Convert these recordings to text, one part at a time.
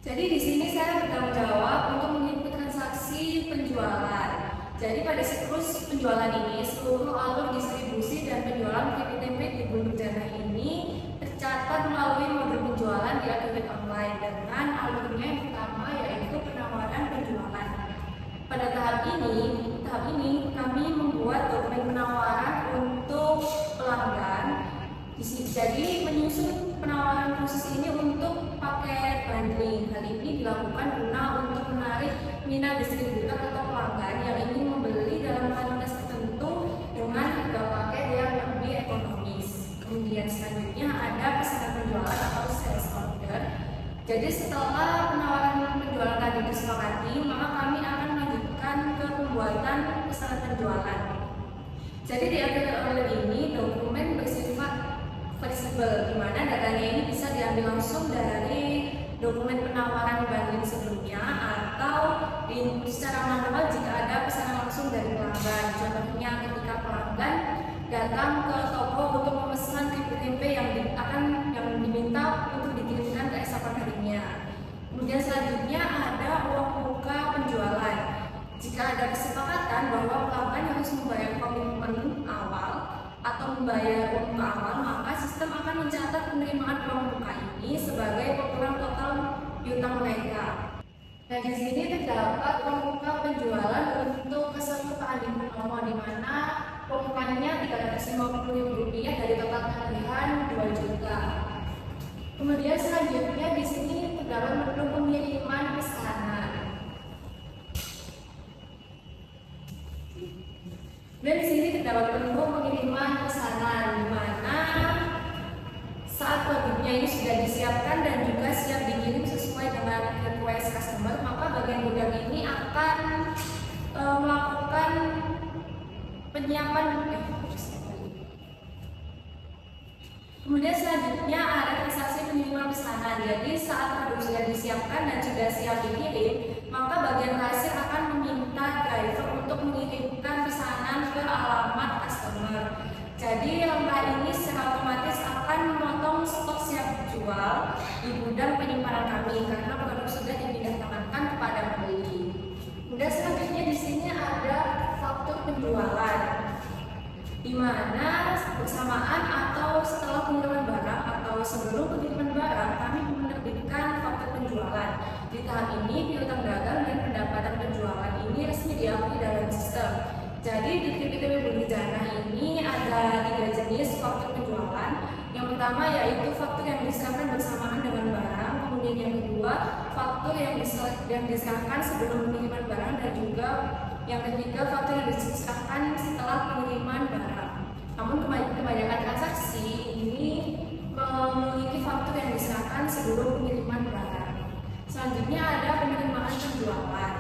Jadi di sini saya bertanggung jawab untuk menginput transaksi penjualan. Jadi pada siklus penjualan ini, seluruh alur distribusi dan penjualan keripik tempe di Gunung Janah ini tercatat melalui modul penjualan di affiliate online dengan alurnya yang pertama yaitu penawaran penjualan. Pada tahap ini kami membuat dokumen penawaran untuk pelanggan. Jadi menyusun penawaran khusus ini untuk paket bundling. Hal ini dilakukan guna untuk menarik minat distributor atau pelanggan yang ingin membeli dalam kuantitas tertentu dengan harga paket yang lebih ekonomis. Kemudian selanjutnya ada pesanan penjualan atau sales order. Jadi setelah penawaran penjualan tadi disepakati, maka kami akan melanjutkan ke pembuatan pesanan penjualan. Jadi di affiliate online ini dokumen bersifat fleksibel, di mana datanya ini bisa diambil langsung dari dokumen penawaran bundling sebelumnya atau secara manual jika ada pesanan langsung dari pelanggan. Contohnya ketika pelanggan datang ke toko untuk memesan keripik tempe yang diminta untuk dikirimkan ke esokan harinya. Kemudian selanjutnya ada uang muka penjualan. Jika ada kesepakatan bahwa pelanggan harus membayar komitmen awal atau membayar uang muka awal, maka sistem akan mencatat penerimaan uang muka ini sebagai pengurangan total piutang mereka. Nah, di sini terdapat uang muka penjualan untuk keseluruhan di Purnomo, di mana uang mukanya Rp350.000 dari total tagihan 2 juta. Kemudian selanjutnya di sini terdapat menu pengiriman pesanan. Dan di sini terdapat menu pengiriman pesanan, di mana saat produknya ini sudah disiapkan dan juga siap dikirim sesuai dengan request customer, maka bagian gudang ini akan melakukan penyiapan. Kemudian selanjutnya ada transaksi pengiriman pesanan. Jadi saat produk sudah disiapkan dan sudah siap dikirim, maka bagian kasir akan meminta driver untuk mengirimkan pesanan ke alamat customer. Jadi langkah ini secara otomatis akan memotong stok siap jual di gudang penyimpanan kami karena produk sudah dipindahkan kepada pembeli. Kemudian selanjutnya di sini ada faktur penjualan, di mana bersamaan atau setelah pengiriman barang atau sebelum pengiriman barang kami menerbitkan faktur penjualan. Di tahap ini piutang dagang dan pendapatan penjualan ini resmi diakui dalam sistem. Jadi di keripik tempe Gunung Janah ini ada 3 jenis faktur penjualan. Yang pertama yaitu faktur yang diserahkan bersamaan dengan barang. Kemudian yang kedua faktur yang diserahkan sebelum pengiriman barang, dan juga yang ketiga faktur yang diserahkan setelah pengiriman barang. Namun kebanyakan transaksi ini memiliki faktur yang diserahkan sebelum pengiriman barang. Selanjutnya ada penerimaan penjualan.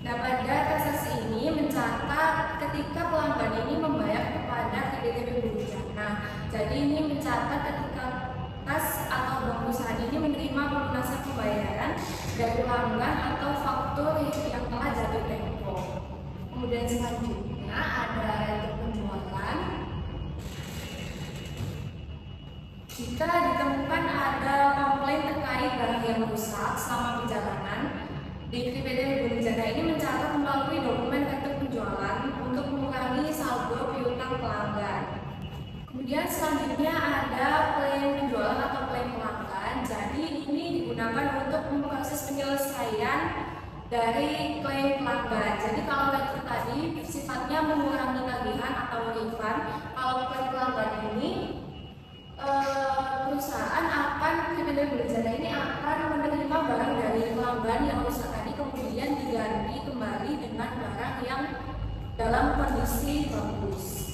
Nah, pada transaksi ini mencatat ketika pelanggan ini membayar kepada keripik tempe Gunung Janah. Jadi ini mencatat ketika kas atau bank perusahaan ini menerima pelunasan pembayaran dari pelanggan atau faktur yang telah jatuh tempo. Kemudian selanjutnya ada rental penjualan. Jika ditemukan ada komplain terkait barang yang rusak selama perjalanan, di keripik tempe Gunung Janah ini mencatat melalui dokumen rental penjualan untuk mengurangi saldo piutang pelanggan. Kemudian selanjutnya ada klaim penjualan atau klaim pelanggan. Jadi ini digunakan untuk memproses penyelesaian dari klaim pelanggan. Jadi kalau tadi sifatnya mengurangi tagihan atau refund, kalau klaim pelanggan ini perusahaan akan keripik tempe Gunung Janah ini akan menerima barang dari pelanggan yang rusak tadi, kemudian diganti kembali dengan barang yang dalam kondisi bagus.